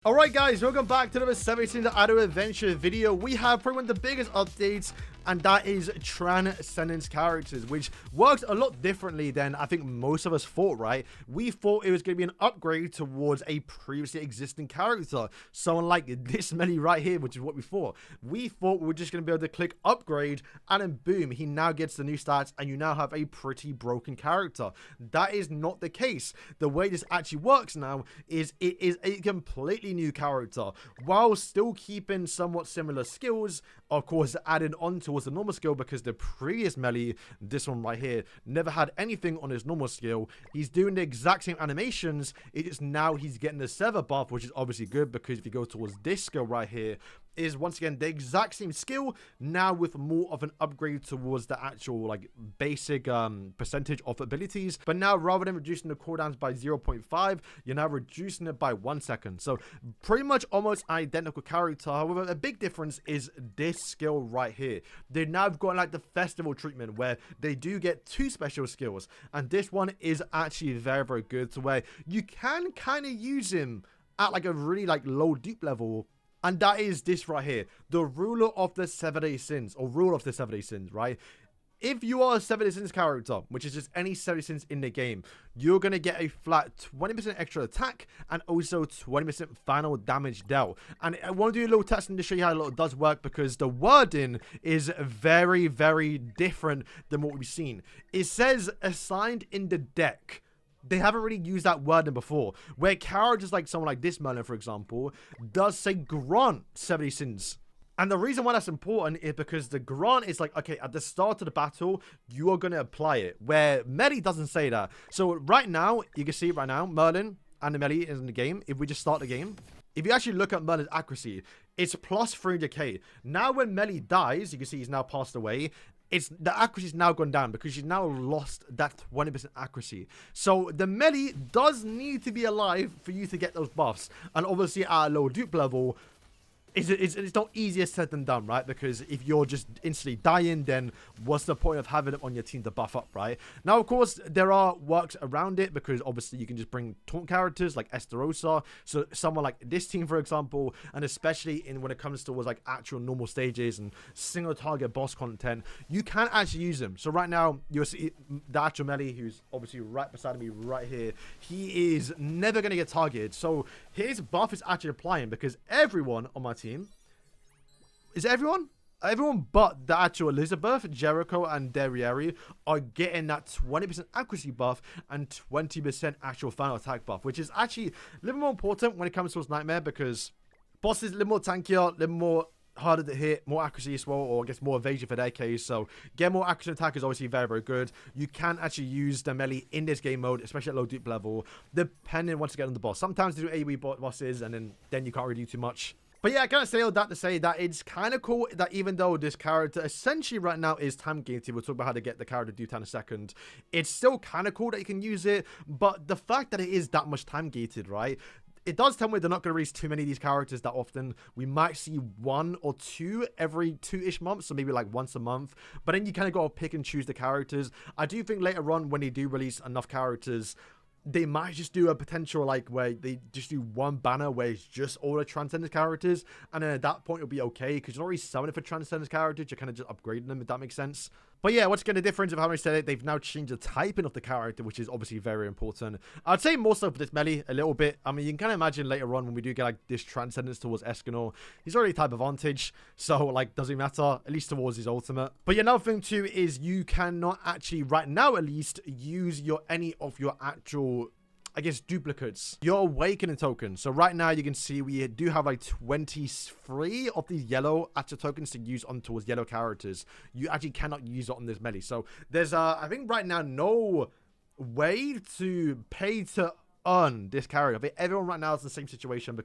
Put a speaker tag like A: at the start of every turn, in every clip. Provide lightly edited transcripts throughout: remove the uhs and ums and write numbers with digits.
A: Alright guys, welcome back to another 17 Auto Adventure video. We have probably one of the biggest updates, and that is Transcendent characters, which works a lot differently than I think most of us thought, right? We thought it was going to be an upgrade towards a previously existing character. Someone like this Meli right here, which is what we thought. We thought we were just going to be able to click upgrade, and then boom, he now gets the new stats, and you now have a pretty broken character. That is not the case. The way this actually works now is it is a completely new character while still keeping somewhat similar skills, of course added on towards the normal skill, because the previous Meli, this one right here, never had anything on his normal skill. He's doing the exact same animations, it is now he's getting the Sever buff, which is obviously good, because if you go towards this skill right here, is once again the exact same skill, now with more of an upgrade towards the actual like basic percentage of abilities. But now, rather than reducing the cooldowns by 0.5, you're now reducing it by 1 second. So pretty much almost identical character. However, a big difference is this skill right here. They now have got like the festival treatment, where they do get 2 special skills, and this one is actually very, very good, to where you can kind of use him at like a really like low dupe level. And that is this right here, the Ruler of the 7-Day Sins, or Rule of the 7-Day Sins, right? If you are a 7-Day Sins character, which is just any 7-Day Sins in the game, you're going to get a flat 20% extra attack and also 20% final damage dealt. And I want to do a little testing to show you how it does work, because the wording is very, very different than what we've seen. It says assigned in the deck. They haven't really used that wording before, where characters like someone like this Merlin, for example, does say grant 7-Day Sins. And the reason why that's important is because the grant is like, okay, at the start of the battle, you are going to apply it, where Meli doesn't say that. So right now, you can see it right now, Merlin and the Meli is in the game. If we just start the game, if you actually look at Merlin's accuracy, it's plus 300k. Now when Meli dies, you can see he's now passed away. The accuracy's now gone down, because she's now lost that 20% accuracy. So the Meli does need to be alive for you to get those buffs. And obviously at a low dupe level, it's not easier said than done, right? Because if you're just instantly dying, then what's the point of having it on your team to buff up, right? Now, of course, there are works around it, because obviously you can just bring taunt characters like Esterosa, so someone like this team, for example, and especially when it comes towards like actual normal stages and single target boss content, you can actually use them. So right now, you'll see the actual Meli, who's obviously right beside me right here. He is never going to get targeted. So his buff is actually applying, because everyone on my team, is everyone but the actual Elizabeth, Jericho, and Derriere are getting that 20% accuracy buff and 20% actual final attack buff, which is actually a little more important when it comes towards Nightmare, because bosses a little more tankier, a little more harder to hit, more accuracy as well, or I guess more evasion for their case. So get more accuracy attack is obviously very, very good. You can actually use the Meli in this game mode, especially at low dupe level, depending once again on the boss. Sometimes they do AoE bosses, and then you can't really do too much. But yeah, I kind of say all that to say that it's kind of cool that even though this character essentially right now is time gated, we'll talk about how to get the character to do time in a second, it's still kind of cool that you can use it. But the fact that it is that much time gated, right, it does tell me they're not going to release too many of these characters that often. We might see 1 or 2 every 2-ish months, so maybe like once a month. But then you kind of got to pick and choose the characters. I do think later on, when they do release enough characters, they might just do a potential like where they just do one banner where it's just all the Transcendent characters, and then at that point it'll be okay, because you're not really selling it for Transcendent characters, you're kind of just upgrading them, if that makes sense. But yeah, what's going to the difference of how I said it, they've now changed the typing of the character, which is obviously very important. I'd say more so for this Meli a little bit. I mean, you can kind of imagine later on when we do get like this Transcendence towards Escanor, he's already type advantage, so like doesn't matter, at least towards his ultimate. But yeah, another thing too is you cannot actually right now at least use any of your actual, I guess, duplicates, your awakening token. So right now you can see we do have like 23 of these yellow actual tokens to use on towards yellow characters. You actually cannot use it on this Meli. So there's I think right now no way to pay to earn this character. I think everyone right now is in the same situation,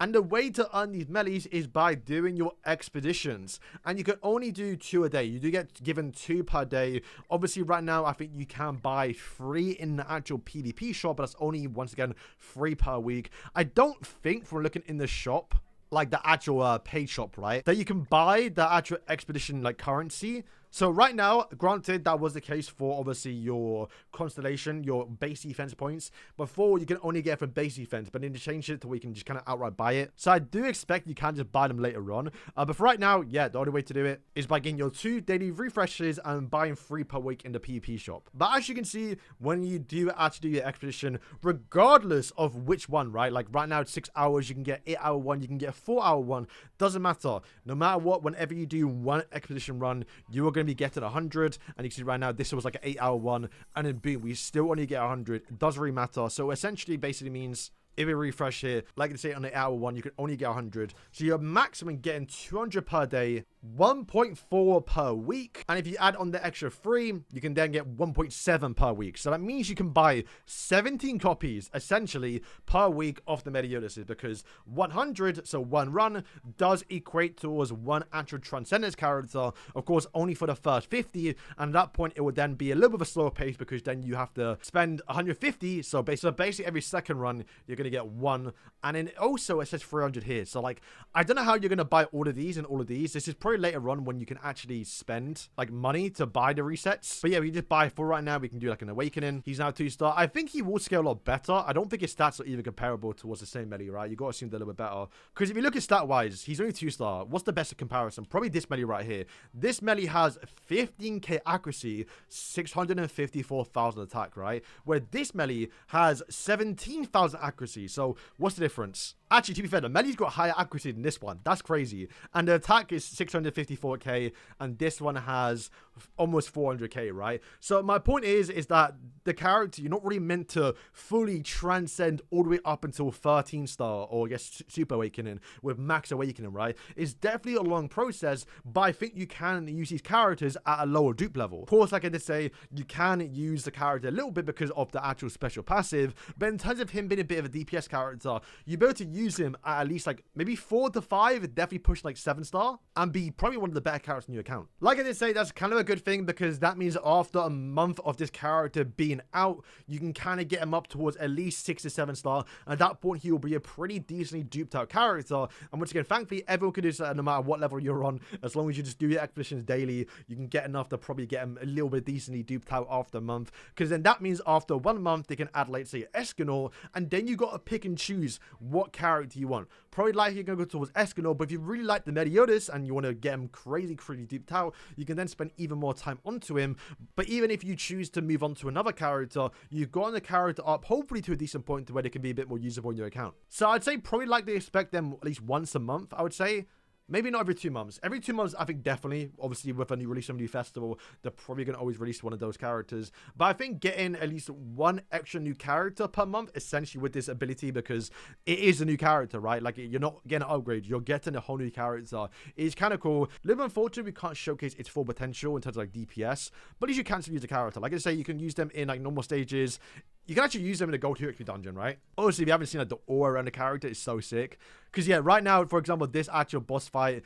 A: and the way to earn these Melis is by doing your expeditions, and you can only do 2 a day. You do get given 2 per day. Obviously right now I think you can buy 3 in the actual PvP shop, but that's only once again 3 per week. I don't think, from looking in the shop, like the actual paid shop, right, that you can buy the actual expedition like currency So right now, granted, that was the case for obviously your constellation, your base defense points. Before, you can only get from base defense, but then to change it to where you can just kind of outright buy it. So I do expect you can just buy them later on. But for right now, yeah, the only way to do it is by getting your 2 daily refreshes and buying 3 per week in the PvP shop. But as you can see, when you do actually do your expedition, regardless of which one, right? Like right now, it's 6 hours, you can get 8-hour one, you can get a 4-hour one. Doesn't matter. No matter what, whenever you do one expedition run, you are going to be getting 100. And you can see right now, this was like an 8-hour one. And then boom, we still only get 100. It doesn't really matter. So essentially, basically means if we refresh here, like I say on the hour one, you can only get 100. So you're maximum getting 200 per day, 1.4 per week. And if you add on the extra 3, you can then get 1.7 per week. So that means you can buy 17 copies essentially per week of the Meliodas, because 100, so one run, does equate towards one actual Transcendence character. Of course, only for the first 50. And at that point, it would then be a little bit of a slower pace because then you have to spend 150. So basically every second run, you're going to get 1. And then also it says 300 here. So like, I don't know how you're going to buy all of these and all of these. This is probably later on when you can actually spend like money to buy the resets. But yeah, we just buy 4 right now. We can do like an awakening. He's now 2-star. I think he will scale a lot better. I don't think his stats are even comparable towards the same Meli, right? You got to assume they're a little bit better. Because if you look at stat wise, he's only 2-star. What's the best comparison? Probably this Meli right here. This Meli has 15k accuracy, 654,000 attack, right? Where this Meli has 17,000 accuracy. So what's the difference? Actually, to be fair, the Meli's got higher accuracy than this one. That's crazy. And the attack is 654k, and this one has almost 400k, right? So my point is that the character, you're not really meant to fully transcend all the way up until 13-star, or I guess Super Awakening with Max Awakening, right? It's definitely a long process, but I think you can use these characters at a lower dupe level. Of course, like I did say, you can use the character a little bit because of the actual special passive, but in terms of him being a bit of a DPS character, you'll be able to use him at least like maybe 4 to 5, definitely push like 7-star, and be probably one of the better characters in your account. Like I did say, that's kind of a good thing because that means after a month of this character being out, you can kind of get him up towards at least 6 to 7-star. At that point, he will be a pretty decently duped out character. And once again, thankfully, everyone can do that no matter what level you're on. As long as you just do your expeditions daily, you can get enough to probably get him a little bit decently duped out after a month. Because then that means after 1 month, they can add, like, say, Escanor, and then you got to pick and choose what character you want. Probably likely you're going to go towards Escanor, but if you really like the Meliodas and you want to get him crazy duped out, you can then spend even more time onto him. But even if you choose to move on to another character, you've gotten the character up hopefully to a decent point to where they can be a bit more usable in your account. So I'd say probably like they expect them at least once a month, I would say. Maybe not every 2 months. Every 2 months, I think definitely. Obviously, with a new release of a new festival, they're probably going to always release one of those characters. But I think getting at least 1 extra new character per month, essentially with this ability, because it is a new character, right? Like, you're not getting an upgrade. You're getting a whole new character. It's kind of cool. A little bit unfortunate we can't showcase its full potential in terms of, like, DPS. But at least you can still use the character. Like I say, you can use them in, like, normal stages. You can actually use them in the Gold Hero XP dungeon, right? Obviously, if you haven't seen, like, the aura around the character, it's so sick. Because, yeah, right now, for example, this actual boss fight,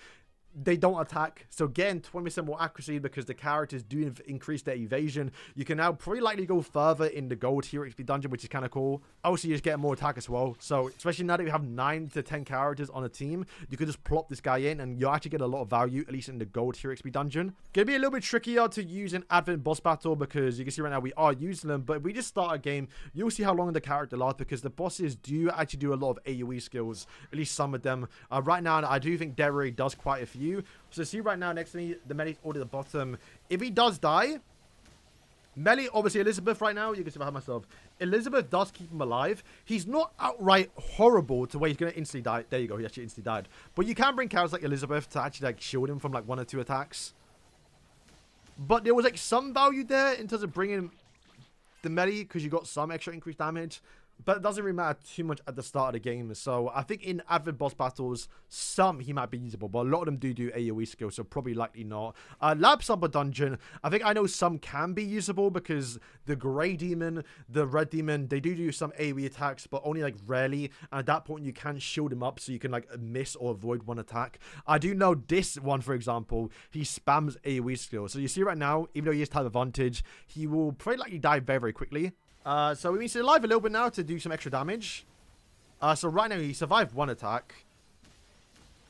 A: they don't attack, so getting 20% more accuracy because the characters do increase their evasion. You can now pretty likely go further in the Gold Hero XP dungeon, which is kind of cool. Also, you just get more attack as well. So, especially now that you have 9 to 10 characters on a team, you can just plop this guy in and you actually get a lot of value, at least in the Gold Hero XP dungeon. Gonna be a little bit trickier to use in Advent boss battle because you can see right now we are using them, but if we just start a game, you'll see how long the character lasts because the bosses do actually do a lot of AoE skills, at least some of them. Right now, I do think Derry does quite a few. So see right now next to me, the Meli's all at the bottom. If he does die, Meli, obviously Elizabeth right now, you can see behind myself. Elizabeth does keep him alive. He's not outright horrible to where he's going to instantly die. There you go, he actually instantly died. But you can bring characters like Elizabeth to actually like shield him from like 1 or 2 attacks. But there was like some value there in terms of bringing the Meli because you got some extra increased damage. But it doesn't really matter too much at the start of the game. So I think in Advent boss battles, some he might be usable. But a lot of them do AoE skills, so probably likely not. Lab Sumper Dungeon, I think I know some can be usable because the Grey Demon, the Red Demon, they do some AoE attacks, but only like rarely. And at that point, you can shield him up so you can like miss or avoid 1 attack. I do know this one, for example, he spams AoE skills. So you see right now, even though he has type advantage, he will probably likely die very, very quickly. So we need to alive a little bit now to do some extra damage. So right now he survived 1 attack.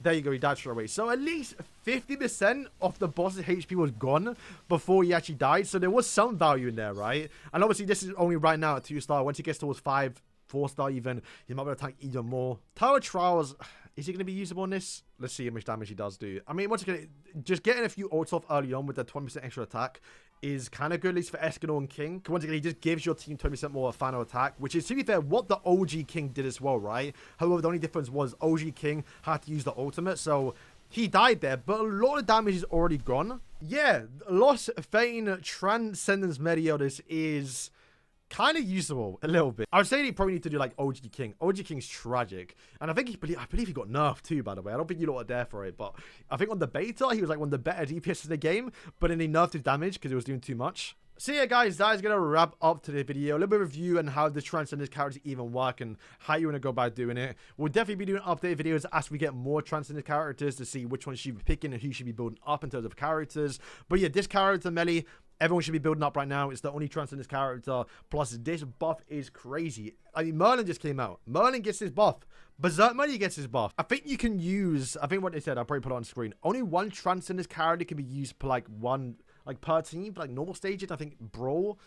A: There you go, he died straight away. So at least 50% of the boss's HP was gone before he actually died. So there was some value in there, right? And obviously this is only right now at 2-star. Once he gets towards 5, 4-star even, he might be able to tank even more. Tower Trials, is he going to be usable in this? Let's see how much damage he does do. I mean, once again, just getting a few ults off early on with the 20% extra attack is kind of good, at least for Escanor and King. Once again, he just gives your team 20% more final attack, which is, to be fair, what the OG King did as well, right? However, the only difference was OG King had to use the ultimate, so he died there, but a lot of damage is already gone. Yeah, Lost Fane Transcendence Meliodas is kind of usable a little bit. I would say he probably need to do like OG King. OG King's tragic, and I believe he got nerfed too, by the way. I don't think you lot are there for it, but I think on the beta he was like one of the better DPS in the game, but then he nerfed his damage because it was doing too much. So yeah, guys, that is going to wrap up today's video. A little bit of review on how the Transcendence characters even work and how you want to go about doing it. We'll definitely be doing update videos as we get more Transcendence characters to see which ones you should be picking and who you should be building up in terms of characters. But yeah, this character, Meli, everyone should be building up right now. It's the only Transcendence character. Plus, this buff is crazy. I mean, Merlin just came out. Merlin gets his buff. Berserk Money gets his buff. I think you can use, I think what they said, I'll probably put it on screen. Only one Transcendence character can be used per like one, like per team, like normal stages. I think Brawl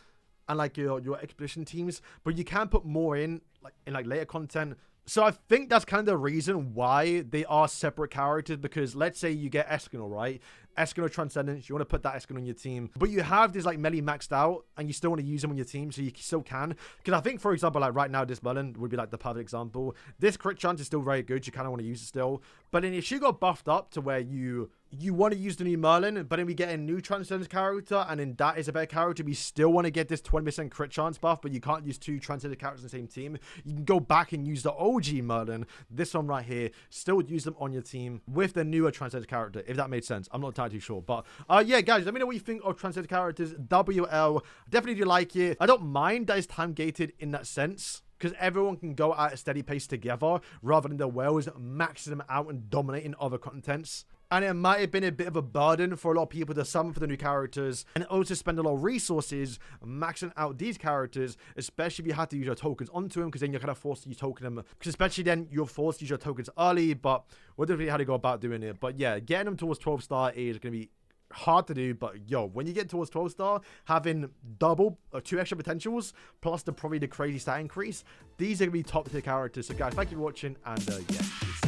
A: and like your expedition teams, but you can put more in like later content. So I think that's kind of the reason why they are separate characters, because let's say you get Escanor, right? Escanor Transcendence, you want to put that Escanor on your team, but you have this like Melee maxed out and you still want to use them on your team, so you still can. Because I think, for example, like right now, this Merlin would be like the perfect example. This crit chance is still very good. You kind of want to use it still. But then if she got buffed up to where you want to use the new Merlin, but then we get a new Transcendence character, and then that is a better character, we still want to get this 20% crit chance buff, but you can't use two Transcendence characters in the same team. You can go back and use the OG Merlin, this one right here, still use them on your team with the newer Transcendence character, if that made sense. I'm not entirely too sure, but yeah, guys, let me know what you think of Transcendence characters. WL, definitely do like it. I don't mind that it's time gated in that sense, because everyone can go at a steady pace together rather than the whales maxing them out and dominating other contents. And it might have been a bit of a burden for a lot of people to summon for the new characters and also spend a lot of resources maxing out these characters, especially if you have to use your tokens onto them, because then you're kind of forced to use token them, because especially then you're forced to use your tokens early. But we'll definitely how to go about doing it. But yeah, getting them towards 12-star is going to be hard to do, but yo, when you get towards 12-star, having double or 2 extra potentials plus probably the crazy stat increase, these are gonna be top tier characters. So guys, thank you for watching, and yeah, peace.